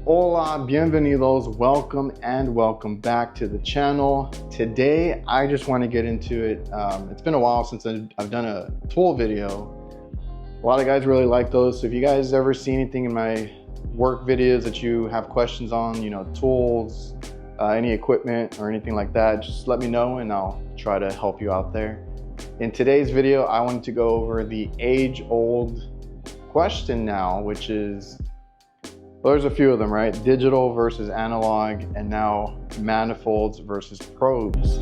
Hola, bienvenidos, welcome and welcome back to the channel. Today, I just want to get into it. It's been a while since I've done a tool video. A lot of guys really like those. So if you guys ever see anything in my work videos that you have questions on, you know, tools, any equipment or anything like that, just let me know and I'll try to help you out there. In today's video, I wanted to go over the age-old question now, which is, well, there's a few of them, right? Digital versus analog, and now manifolds versus probes.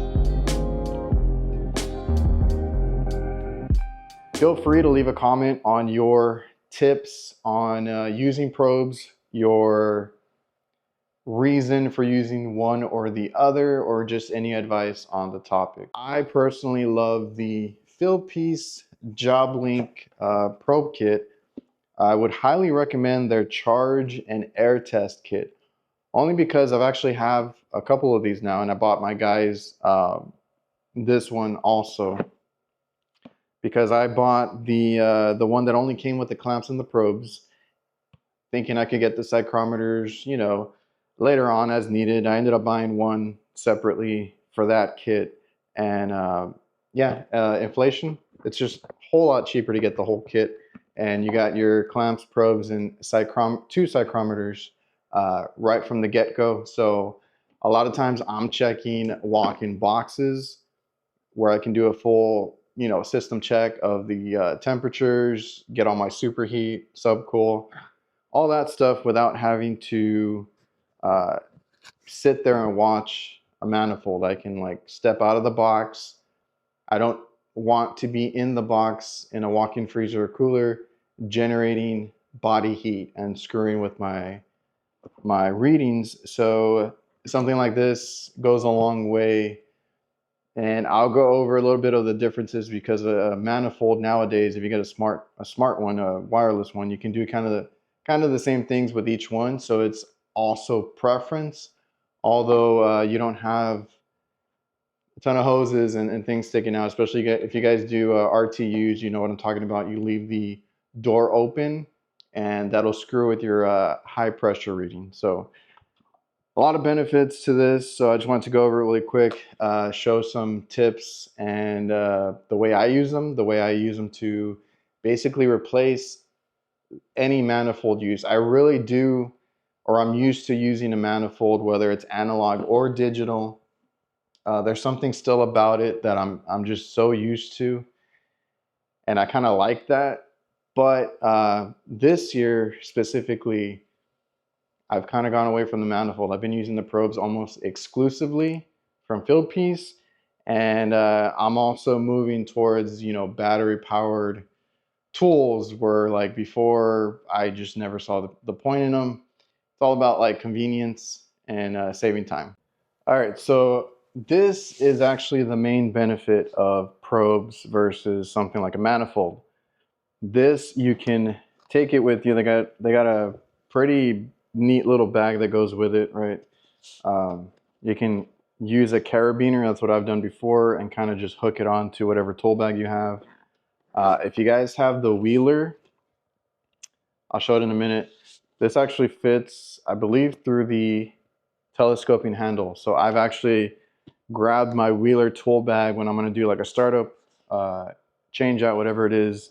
Feel free to leave a comment on your tips on using probes, your reason for using one or the other, or just any advice on the topic. I personally love the Fieldpiece JobLink probe kit. I would highly recommend their charge and air test kit, only because I've actually have a couple of these now, and I bought my guys this one also because I bought the one that only came with the clamps and the probes, thinking I could get the psychrometers, you know, later on as needed. I ended up buying one separately for that kit, and inflation, it's just a whole lot cheaper to get the whole kit. And you got your clamps, probes, and two psychrometers right from the get-go. So a lot of times I'm checking walk-in boxes where I can do a full, you know, system check of the temperatures, get all my superheat, subcool, all that stuff without having to sit there and watch a manifold. I can like step out of the box. I don't want to be in the box in a walk-in freezer or cooler generating body heat and screwing with my readings. So something like this goes a long way, and I'll go over a little bit of the differences, because a manifold nowadays, if you get a smart one, a wireless one, you can do kind of the same things with each one. So it's also preference, although you don't have a ton of hoses and things sticking out, especially if you guys do RTUs, you know what I'm talking about. You leave the door open and that'll screw with your high pressure reading. So a lot of benefits to this. So I just wanted to go over it really quick, show some tips and the way I use them to basically replace any manifold use. I really do, or I'm used to using a manifold, whether it's analog or digital. There's something still about it that I'm just so used to, and I kind of like that. But this year specifically, I've kind of gone away from the manifold. I've been using the probes almost exclusively from Fieldpiece, and I'm also moving towards, you know, battery powered tools, where like before I just never saw the point in them. It's all about like convenience and saving time. All right, so this is actually the main benefit of probes versus something like a manifold. This, you can take it with you. They got a pretty neat little bag that goes with it, right? You can use a carabiner, that's what I've done before, and kind of just hook it on to whatever tool bag you have. If you guys have the Wheeler, I'll show it in a minute. This actually fits, I believe, through the telescoping handle. So I've actually grabbed my Wheeler tool bag when I'm going to do like a startup, change out, whatever it is,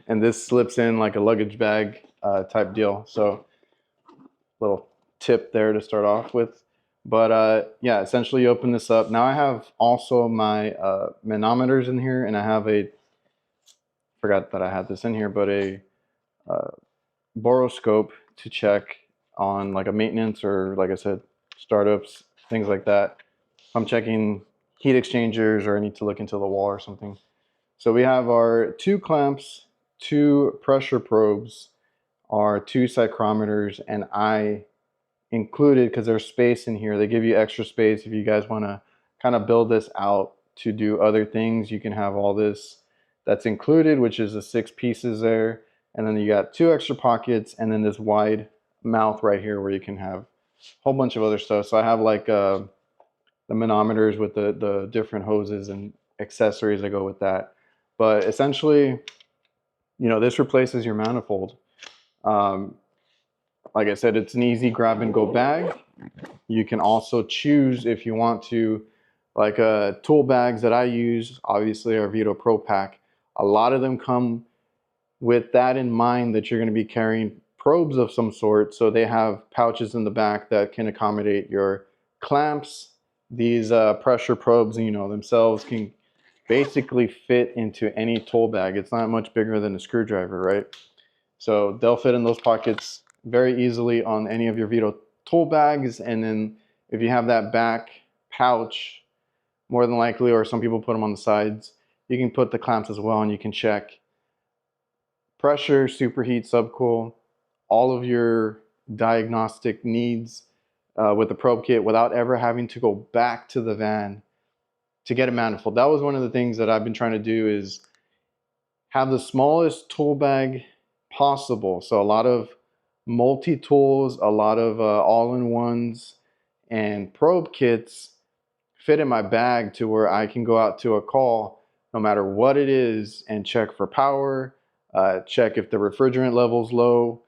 and this slips in like a luggage bag type deal. So little tip there to start off with. But yeah, essentially you open this up. Now I have also my manometers in here, and I have forgot that I had this in here, but a boroscope to check on like a maintenance, or like I said, startups, things like that. I'm checking heat exchangers, or I need to look into the wall or something. So we have our two clamps, two pressure probes, our two psychrometers, and I included, because there's space in here, they give you extra space if you guys want to kind of build this out to do other things. You can have all this that's included, which is the 6 pieces there, and then you got 2 extra pockets, and then this wide mouth right here where you can have a whole bunch of other stuff. So I have like the manometers with the different hoses and accessories that go with that. But essentially, you know, this replaces your manifold. Like I said, it's an easy grab and go bag. You can also choose if you want to, like tool bags that I use, obviously are Veto Pro Pack. A lot of them come with that in mind, that you're going to be carrying probes of some sort. So they have pouches in the back that can accommodate your clamps. These pressure probes, you know, themselves can basically fit into any tool bag. It's not much bigger than a screwdriver, right? So they'll fit in those pockets very easily on any of your Veto tool bags. And then if you have that back pouch, more than likely, or some people put them on the sides, you can put the clamps as well, and you can check pressure, superheat, subcool, all of your diagnostic needs with the probe kit without ever having to go back to the van to get a manifold. That was one of the things that I've been trying to do, is have the smallest tool bag possible. So a lot of multi-tools, a lot of all-in-ones and probe kits fit in my bag to where I can go out to a call no matter what it is and check for power, check if the refrigerant level's low,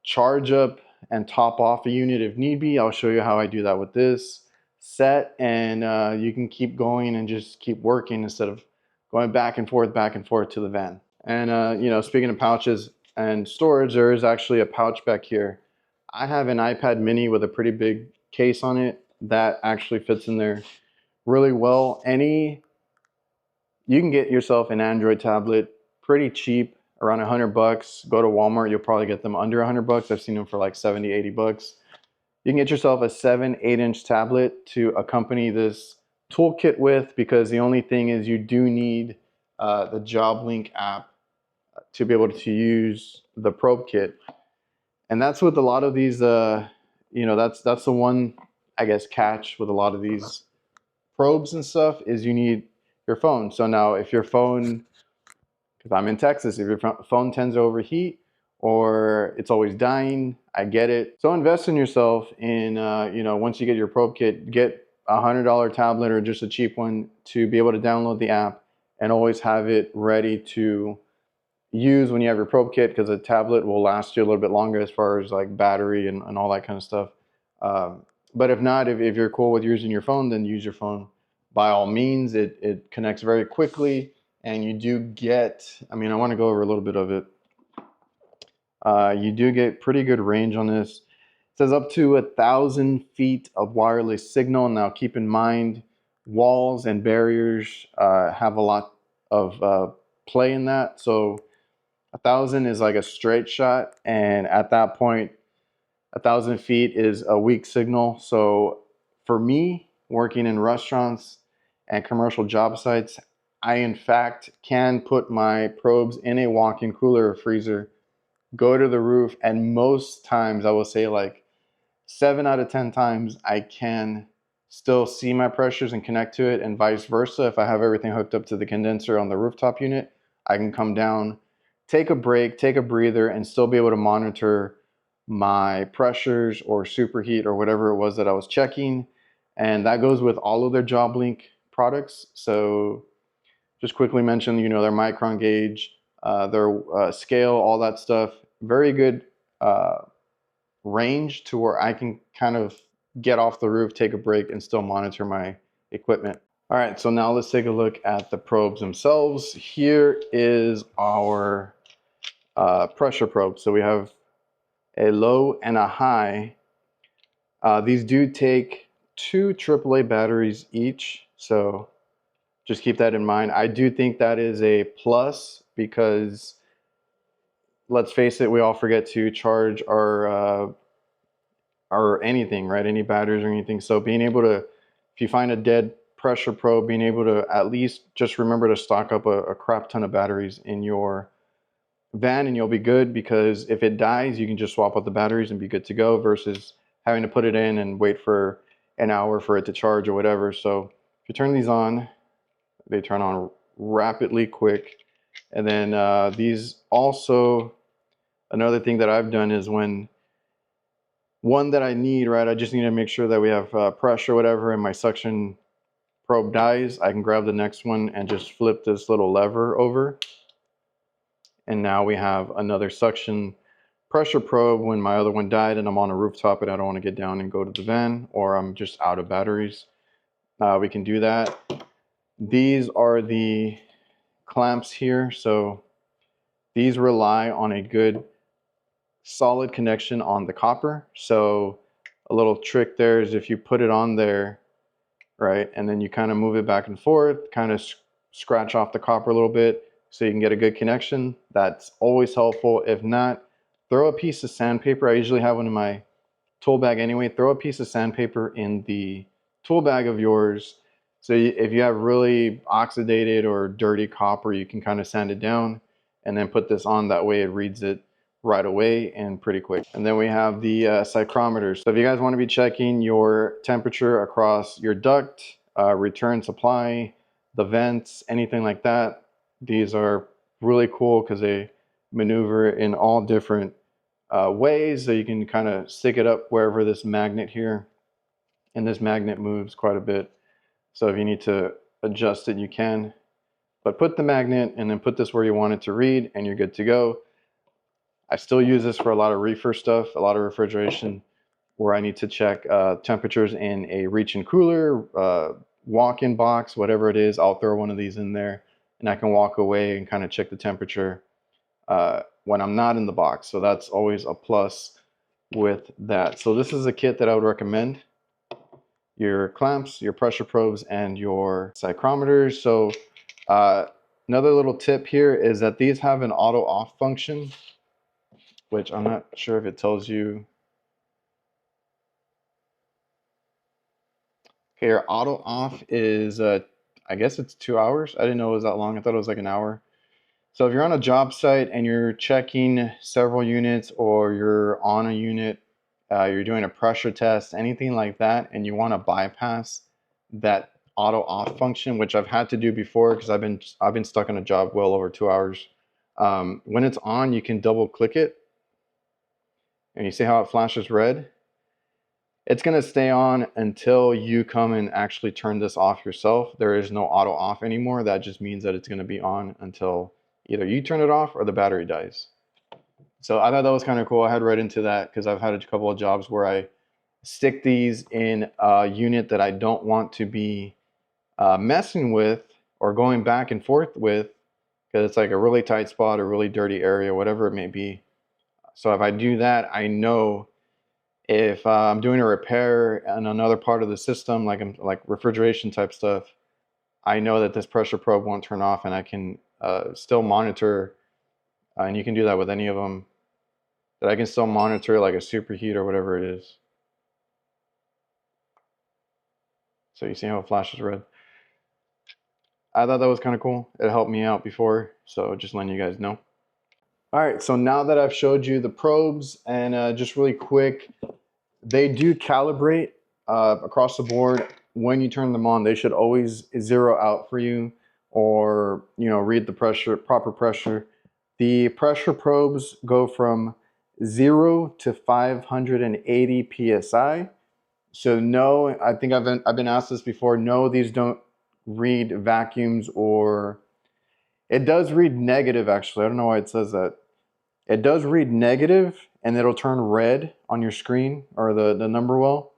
charge up and top off a unit if need be. I'll show you how I do that with this set, and you can keep going and just keep working instead of going back and forth to the van. And you know, speaking of pouches and storage, there is actually a pouch back here. I have an iPad mini with a pretty big case on it that actually fits in there really well. You can get yourself an Android tablet pretty cheap, around $100. Go to Walmart, you'll probably get them under $100. I've seen them for like 70, 80 bucks. You can get yourself a 7-8-inch tablet to accompany this toolkit with, because the only thing is you do need the JobLink app to be able to use the probe kit. And that's with a lot of these, you know, that's the one, I guess, catch with a lot of these probes and stuff, is you need your phone. So now if your phone, if I'm in Texas, if your phone tends to overheat or it's always dying, I get it. So invest in yourself in, you know, once you get your probe kit, get a $100 tablet or just a cheap one to be able to download the app and always have it ready to use when you have your probe kit, because a tablet will last you a little bit longer as far as like battery and all that kind of stuff. But if not, if you're cool with using your phone, then use your phone. By all means, it connects very quickly, and you do get, I mean, I want to go over a little bit of it. You do get pretty good range on this. It says up to 1,000 feet of wireless signal. Now keep in mind, walls and barriers have a lot of play in that. So 1,000 is like a straight shot, and at that point, 1,000 feet is a weak signal. So for me, working in restaurants and commercial job sites, I in fact can put my probes in a walk-in cooler or freezer, go to the roof, and most times, I will say like 7 out of 10 times, I can still see my pressures and connect to it, and vice versa. If I have everything hooked up to the condenser on the rooftop unit, I can come down, take a break, take a breather, and still be able to monitor my pressures or superheat or whatever it was that I was checking. And that goes with all of their JobLink products. So just quickly mention, you know, their micron gauge, their scale, all that stuff. Very good range to where I can kind of get off the roof, take a break, and still monitor my equipment. All right, so now let's take a look at the probes themselves. Here is our pressure probe. So we have a low and a high. These do take 2 AAA batteries each, so just keep that in mind. I do think that is a plus, because let's face it, we all forget to charge our anything, right? Any batteries or anything. So being able to, if you find a dead pressure probe, being able to at least just remember to stock up a crap ton of batteries in your van, and you'll be good, because if it dies, you can just swap out the batteries and be good to go, versus having to put it in and wait for an hour for it to charge or whatever. So if you turn these on, they turn on rapidly quick. And then these also, another thing that I've done is when one that I need, right, I just need to make sure that we have pressure or whatever, and my suction probe dies, I can grab the next one and just flip this little lever over. And now we have another suction pressure probe when my other one died and I'm on a rooftop and I don't want to get down and go to the van, or I'm just out of batteries. We can do that. These are the clamps here. So these rely on a good solid connection on the copper. So a little trick there is if you put it on there, right, and then you kind of move it back and forth, kind of scratch off the copper a little bit so you can get a good connection. That's always helpful. If not, throw a piece of sandpaper. I usually have one in my tool bag anyway. Throw a piece of sandpaper in the tool bag of yours. So if you have really oxidated or dirty copper, you can kind of sand it down and then put this on. That way it reads it right away and pretty quick. And then we have the psychrometer. So if you guys want to be checking your temperature across your duct, return supply, the vents, anything like that, these are really cool because they maneuver in all different ways. So you can kind of stick it up wherever this magnet here, and this magnet moves quite a bit. So if you need to adjust it, you can, but put the magnet and then put this where you want it to read and you're good to go. I still use this for a lot of reefer stuff, a lot of refrigeration, where I need to check temperatures in a reach-in cooler, walk-in box, whatever it is. I'll throw one of these in there and I can walk away and kind of check the temperature when I'm not in the box. So that's always a plus with that. So this is a kit that I would recommend. Your clamps, your pressure probes, and your psychrometers. So another little tip here is that these have an auto off function, which I'm not sure if it tells you. Okay, your auto off is, I guess it's 2 hours. I didn't know it was that long. I thought it was like an hour. So if you're on a job site and you're checking several units, or you're on a unit, you're doing a pressure test, anything like that, and you want to bypass that auto off function, which I've had to do before because I've been stuck in a job well over 2 hours. When it's on, you can double click it, and you see how it flashes red. It's going to stay on until you come and actually turn this off yourself. There is no auto off anymore. That just means that it's going to be on until either you turn it off or the battery dies. So I thought that was kind of cool. I had read into that because I've had a couple of jobs where I stick these in a unit that I don't want to be messing with or going back and forth with, because it's like a really tight spot, a really dirty area, whatever it may be. So if I do that, I know if I'm doing a repair in another part of the system, like refrigeration type stuff, I know that this pressure probe won't turn off, and I can still monitor, and you can do that with any of them, that I can still monitor like a superheat or whatever it is. So you see how it flashes red? I thought that was kind of cool. It helped me out before, so just letting you guys know. All right, so now that I've showed you the probes, and just really quick, they do calibrate across the board. When you turn them on, they should always zero out for you, or read the pressure, proper pressure. The pressure probes go from 0 to 580 psi. So no, I think I've been asked this before. No, these don't read vacuums, or it does read negative actually. I don't know why it says that. It does read negative and it'll turn red on your screen, or the number will,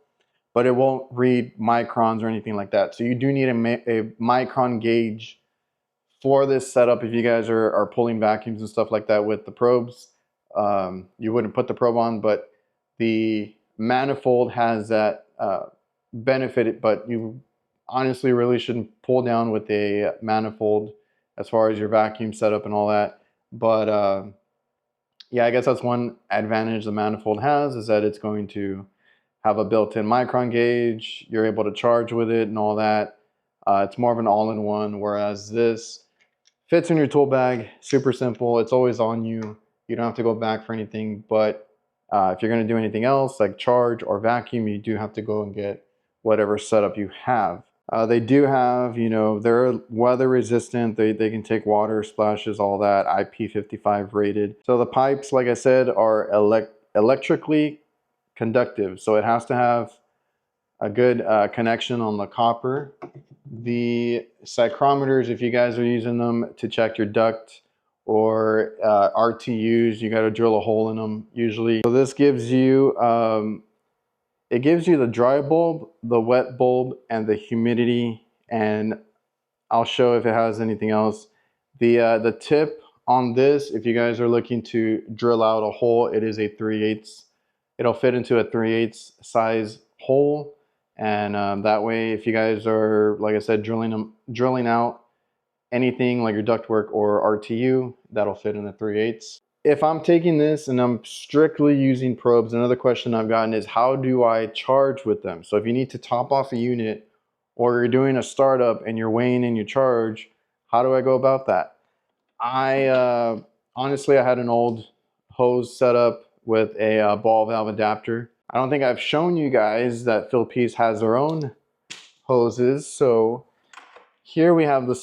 but it won't read microns or anything like that. So you do need a micron gauge for this setup. If you guys are pulling vacuums and stuff like that with the probes, you wouldn't put the probe on, but the manifold has that benefit, but you honestly really shouldn't pull down with a manifold as far as your vacuum setup and all that. But yeah, I guess that's one advantage the manifold has, is that it's going to have a built-in micron gauge. You're able to charge with it and all that. It's more of an all-in-one, whereas this fits in your tool bag, super simple. It's always on you. You don't have to go back for anything, but if you're going to do anything else like charge or vacuum, you do have to go and get whatever setup you have. They do have, they're weather resistant. They can take water splashes, all that, IP55 rated. So the pipes, like I said, are electrically conductive. So it has to have a good connection on the copper. The psychrometers, if you guys are using them to check your duct or RTUs. You got to drill a hole in them usually. So this gives you, it gives you the dry bulb, the wet bulb, and the humidity. And I'll show if it has anything else. The tip on this, if you guys are looking to drill out a hole, it is a 3/8. It'll fit into a 3/8 size hole. And that way, if you guys are, like I said, drilling out anything like your ductwork or RTU, that'll fit in the 3/8. If I'm taking this and I'm strictly using probes, another question I've gotten is how do I charge with them? So if you need to top off a unit or you're doing a startup and you're weighing in your charge, how do I go about that? Honestly, I had an old hose setup with a ball valve adapter. I don't think I've shown you guys that Fieldpiece has their own hoses. So here we have the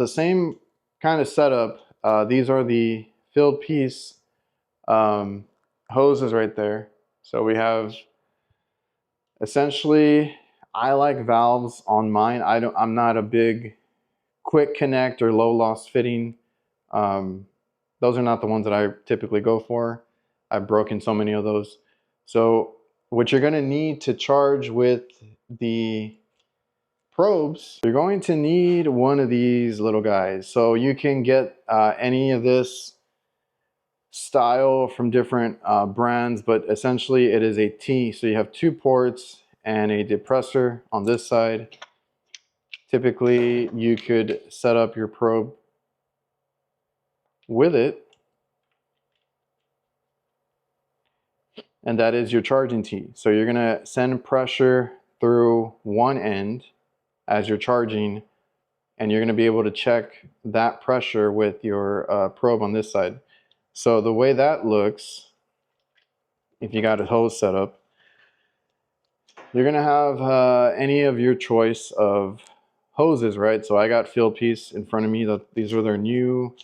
same kind of setup. These are the Fieldpiece hoses right there. So we have essentially, I like valves on mine. I'm not a big quick connect or low loss fitting. Those are not the ones that I typically go for. I've broken so many of those. So what you're gonna need to charge with the probes, you're going to need one of these little guys. So you can get any of this style from different brands, but essentially it is a T. So you have 2 ports and a depressor on this side. Typically you could set up your probe with it, and that is your charging T. So you're gonna send pressure through one end as you're charging, and you're gonna be able to check that pressure with your probe on this side. So the way that looks, if you got a hose set up, you're gonna have any of your choice of hoses, right? So I got Fieldpiece in front of me. These are their new,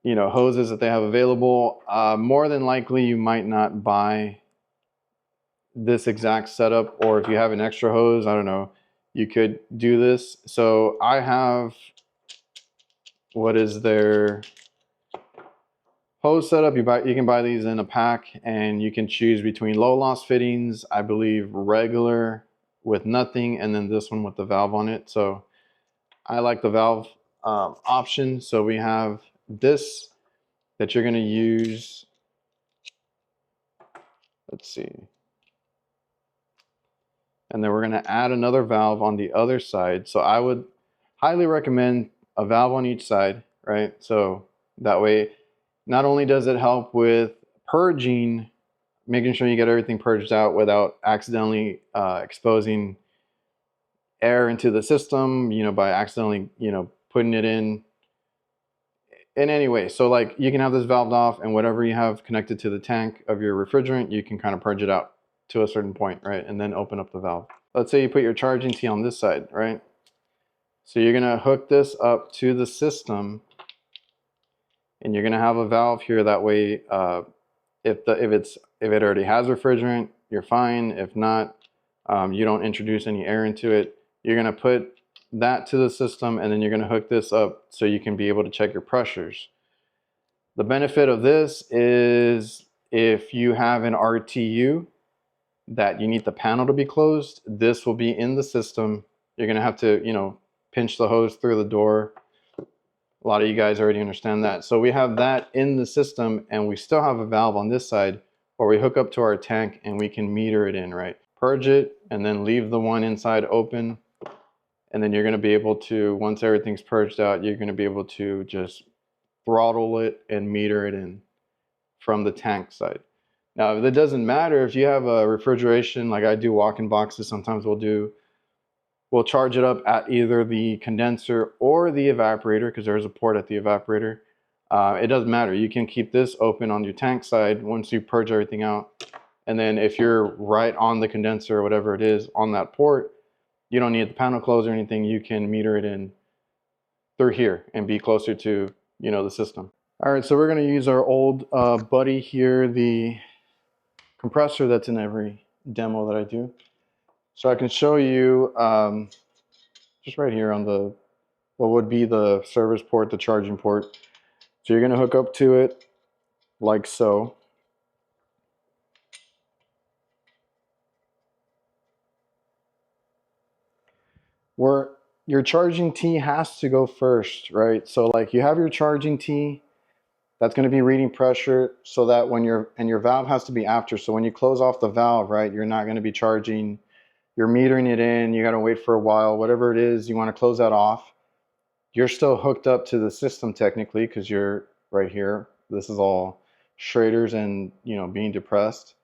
hoses that they have available. More than likely, you might not buy this exact setup, or if you have an extra hose, I don't know, you could do this. So I have, what is their hose setup? You can buy these in a pack, and you can choose between low loss fittings, I believe regular with nothing, and then this one with the valve on it. So I like the valve option. So we have this that you're going to use. Let's see. And then we're going to add another valve on the other side. So I would highly recommend a valve on each side, right? So that way, not only does it help with purging, making sure you get everything purged out without accidentally exposing air into the system, by accidentally, putting it in any way. So like you can have this valved off, and whatever you have connected to the tank of your refrigerant, you can kind of purge it out to a certain point, right? And then open up the valve. Let's say you put your charging T on this side, right? So you're gonna hook this up to the system, and you're gonna have a valve here. That way, if it already has refrigerant, you're fine. If not, you don't introduce any air into it. You're gonna put that to the system, and then you're gonna hook this up so you can be able to check your pressures. The benefit of this is if you have an RTU that you need the panel to be closed, this will be in the system. You're gonna have to, pinch the hose through the door. A lot of you guys already understand that. So we have that in the system, and we still have a valve on this side where we hook up to our tank and we can meter it in, right? Purge it and then leave the one inside open. And then you're gonna be able to, once everything's purged out, you're gonna be able to just throttle it and meter it in from the tank side. Now, that doesn't matter if you have a refrigeration, like I do walk-in boxes, sometimes we'll charge it up at either the condenser or the evaporator, because there's a port at the evaporator. It doesn't matter. You can keep this open on your tank side once you purge everything out. And then if you're right on the condenser or whatever it is on that port, you don't need the panel closed or anything. You can meter it in through here and be closer to, the system. All right, so we're going to use our old buddy here, the compressor that's in every demo that I do. So I can show you just right here on what would be the service port, the charging port. So you're gonna hook up to it like so. Where your charging T has to go first, right? So like you have your charging T, that's going to be reading pressure, so that when your valve has to be after. So when you close off the valve, right, you're not going to be charging, you're metering it in, you got to wait for a while, whatever it is, you want to close that off. You're still hooked up to the system technically because you're right here. This is all Schrader's and, you know, being depressed.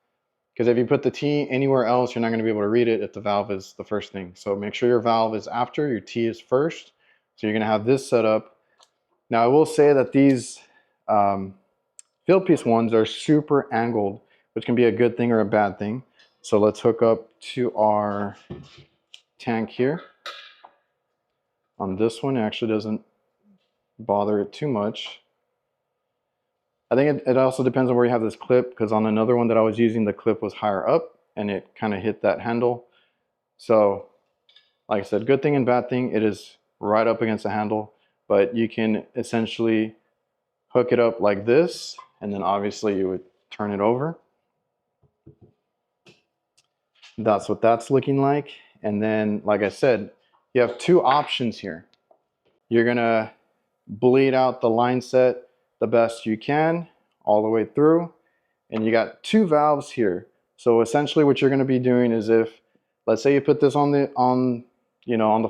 Because if you put the T anywhere else, you're not going to be able to read it if the valve is the first thing. So make sure your valve is after, your T is first. So you're going to have this set up. Now I will say that these field piece ones are super angled, which can be a good thing or a bad thing. So let's hook up to our tank here. On this one, it actually doesn't bother it too much. I think it also depends on where you have this clip, because on another one that I was using, the clip was higher up and it kind of hit that handle. So like I said, good thing and bad thing, it is right up against the handle, but you can essentially hook it up like this, and then obviously you would turn it over. That's what that's looking like. And then, like I said, you have two options here. You're gonna bleed out the line set the best you can all the way through, and you got two valves here. So essentially what you're gonna be doing is, if let's say you put this on the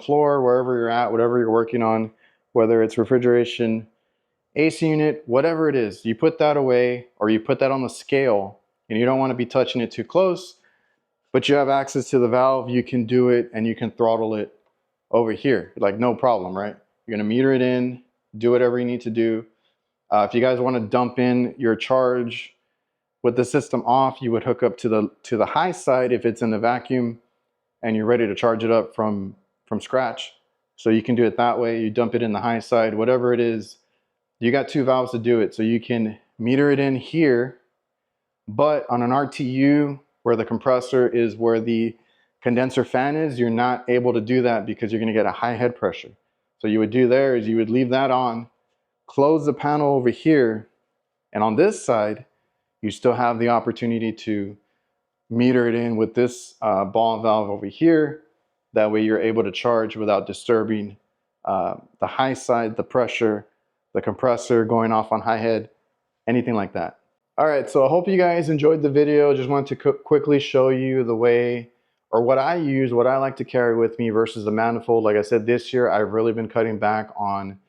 floor, wherever you're at, whatever you're working on, whether it's refrigeration, AC unit, whatever it is, you put that away, or you put that on the scale, and you don't want to be touching it too close, but you have access to the valve, you can do it and you can throttle it over here, like no problem, right? You're gonna meter it in, do whatever you need to do. If you guys want to dump in your charge with the system off, you would hook up to the high side if it's in the vacuum and you're ready to charge it up from scratch. So you can do it that way. You dump it in the high side, whatever it is. You got two valves to do it. So you can meter it in here, but on an RTU where the compressor is where the condenser fan is, you're not able to do that because you're going to get a high head pressure. So you would do there is you would leave that on, close the panel over here, and on this side, you still have the opportunity to meter it in with this ball valve over here. That way you're able to charge without disturbing the high side, the pressure, the compressor going off on high head, anything like that. All right, so I hope you guys enjoyed the video. Just wanted to quickly show you the way, or what I use, what I like to carry with me versus the manifold. Like I said, this year I've really been cutting back on,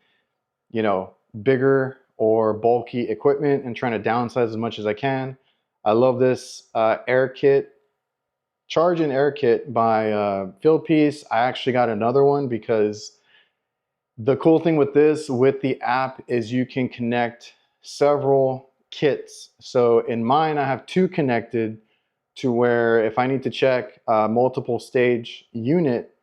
you know, bigger or bulky equipment and trying to downsize as much as I can. I love this air kit, Charge and Air Kit by Fieldpiece. I actually got another one because the cool thing with this, with the app, is you can connect several kits. So in mine, I have two connected to where if I need to check a multiple stage unit,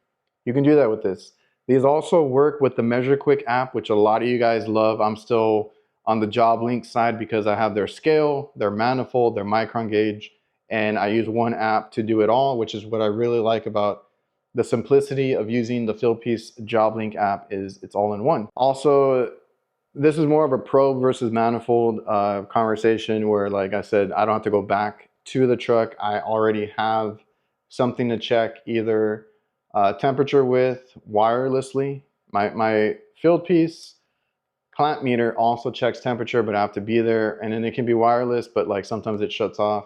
you can do that with this. These also work with the MeasureQuick app, which a lot of you guys love. I'm still on the JobLink side because I have their scale, their manifold, their micron gauge, and I use one app to do it all, which is what I really like about the simplicity of using the Fieldpiece JobLink app. Is it's all in one. Also, this is more of a probe versus manifold conversation where, like I said, I don't have to go back to the truck. I already have something to check either temperature with wirelessly. My Fieldpiece clamp meter also checks temperature, but I have to be there, and then it can be wireless, but like sometimes it shuts off,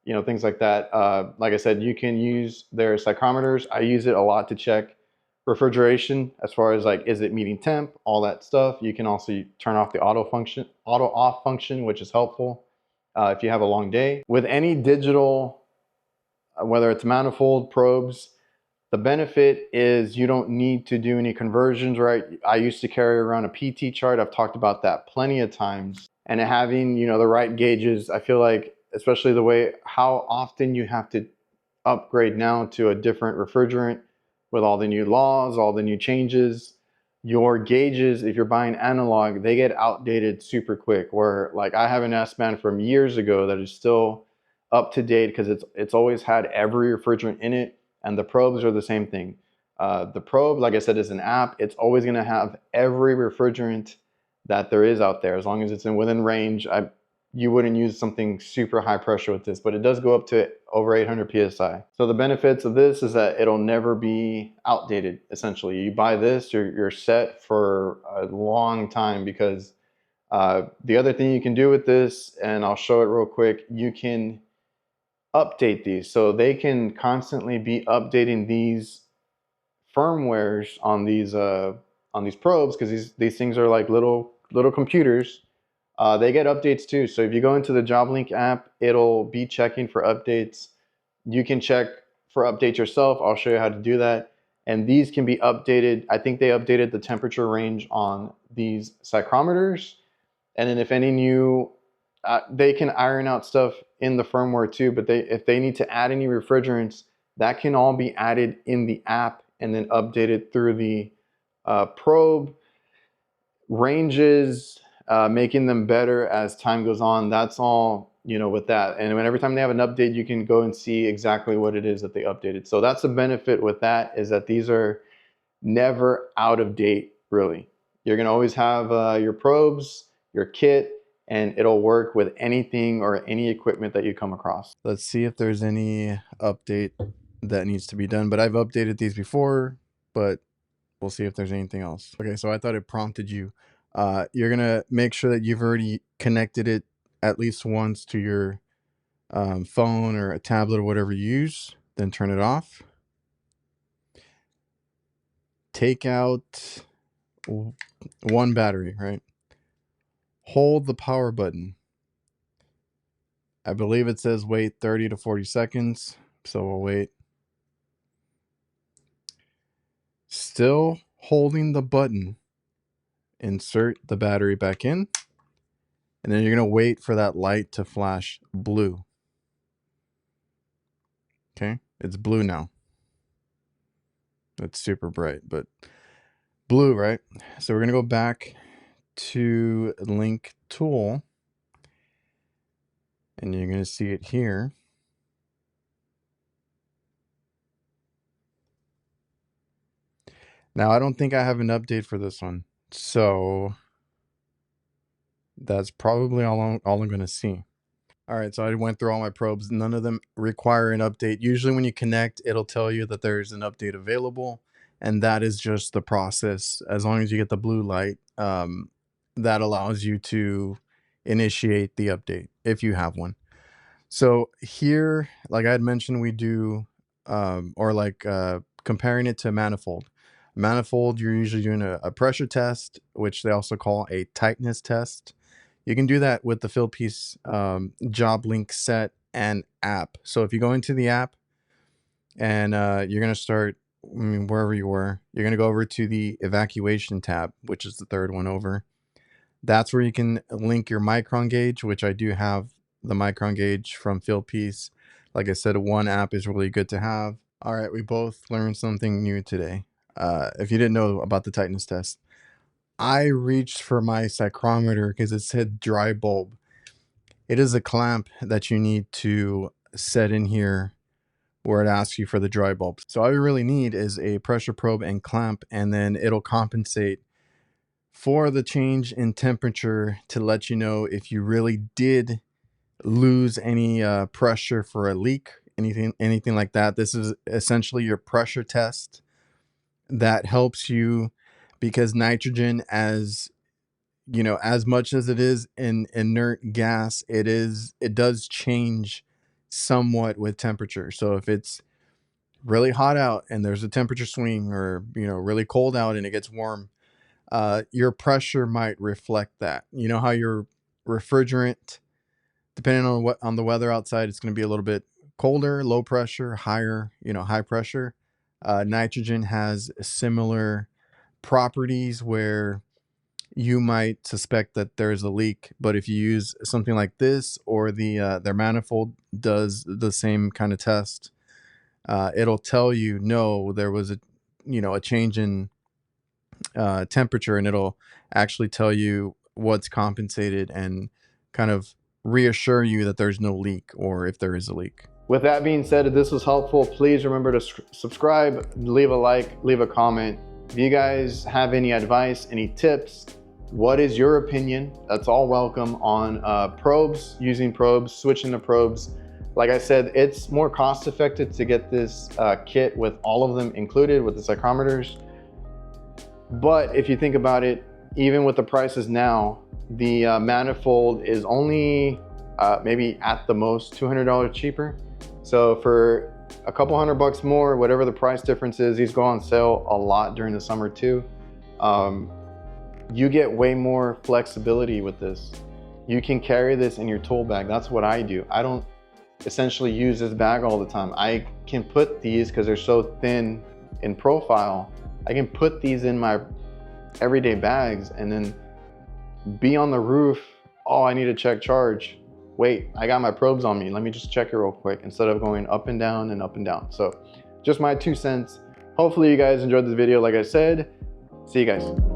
you know, things like that. Like I said, you can use their psychrometers. I use it a lot to check refrigeration as far as like, is it meeting temp, all that stuff. You can also turn off the auto off function, which is helpful if you have a long day. With any digital, whether it's manifold, probes, the benefit is you don't need to do any conversions, right? I used to carry around a PT chart. I've talked about that plenty of times. And having, you know, the right gauges, I feel like, especially the way how often you have to upgrade now to a different refrigerant with all the new laws, all the new changes, your gauges, if you're buying analog, they get outdated super quick. Where like I have an S-band from years ago that is still up to date because it's always had every refrigerant in it, and the probes are the same thing. The probe, like I said, is an app. It's always going to have every refrigerant that there is out there. As long as it's within range, you wouldn't use something super high pressure with this, but it does go up to over 800 psi. So the benefits of this is that it'll never be outdated. Essentially, you buy this, you're set for a long time, because the other thing you can do with this, and I'll show it real quick, you can update these. So they can constantly be updating these firmwares on these probes, because these things are like little computers. They get updates too. So if you go into the JobLink app, it'll be checking for updates. You can check for updates yourself. I'll show you how to do that. And these can be updated. I think they updated the temperature range on these psychrometers. And then if any new, they can iron out stuff in the firmware too, but if they need to add any refrigerants, that can all be added in the app and then updated through the probe ranges, making them better as time goes on. That's all, with that. And every time they have an update, you can go and see exactly what it is that they updated. So that's the benefit with that, is that these are never out of date, really. You're gonna always have your probes, your kit, and it'll work with anything or any equipment that you come across. Let's see if there's any update that needs to be done, but I've updated these before, but we'll see if there's anything else. Okay, so I thought it prompted you. You're gonna make sure that you've already connected it at least once to your phone or a tablet or whatever you use, then turn it off. Take out one battery, right? Hold the power button. I believe it says wait 30 to 40 seconds, so we'll wait. Still holding the button, insert the battery back in, and then you're going to wait for that light to flash blue. Okay, it's blue now. It's super bright, but blue, right? So we're going to go back to Link Tool, and you're going to see it here. Now, I don't think I have an update for this one, so that's probably all I'm going to see. All right, so I went through all my probes. None of them require an update. Usually when you connect, it'll tell you that there's an update available, and that is just the process. As long as you get the blue light, that allows you to initiate the update if you have one. So here, like I had mentioned, we do, comparing it to manifold. Manifold, you're usually doing a pressure test, which they also call a tightness test. You can do that with the Fieldpiece JobLink set and app. So if you go into the app and you're going to start wherever you were, you're going to go over to the evacuation tab, which is the third one over. That's where you can link your micron gauge, which I do have the micron gauge from Fieldpiece. Like I said, one app is really good to have. All right, we both learned something new today. If you didn't know about the tightness test, I reached for my psychrometer because it said dry bulb. It is a clamp that you need to set in here where it asks you for the dry bulb. So all you really need is a pressure probe and clamp, and then it'll compensate for the change in temperature to let you know if you really did lose any pressure for a leak, anything like that. This is essentially your pressure test that helps you, because nitrogen, as you know, as much as it is an inert gas, it does change somewhat with temperature. So if it's really hot out and there's a temperature swing, or really cold out and it gets warm, your pressure might reflect that. You know how your refrigerant, depending on the weather outside, it's going to be a little bit colder, low pressure, higher, high pressure. Nitrogen has similar properties where you might suspect that there's a leak, but if you use something like this, or their manifold does the same kind of test, it'll tell you, no, there was a change in temperature, and it'll actually tell you what's compensated and kind of reassure you that there's no leak, or if there is a leak. With that being said, if this was helpful, please remember to subscribe, leave a like, leave a comment. If you guys have any advice, any tips, What is your opinion? That's all welcome on probes, using probes, switching to probes. Like I said, it's more cost effective to get this kit with all of them included with the psychrometers. But if you think about it, even with the prices now, the manifold is only maybe at the most $200 cheaper. So for a couple $100 more, whatever the price difference is, these go on sale a lot during the summer too. You get way more flexibility with this. You can carry this in your tool bag. That's what I do. I don't essentially use this bag all the time. I can put these, because they're so thin in profile, I can put these in my everyday bags and then be on the roof. Oh, I need to check charge. Wait, I got my probes on me. Let me just check it real quick, instead of going up and down and up and down. So just my 2 cents. Hopefully you guys enjoyed this video. Like I said, see you guys.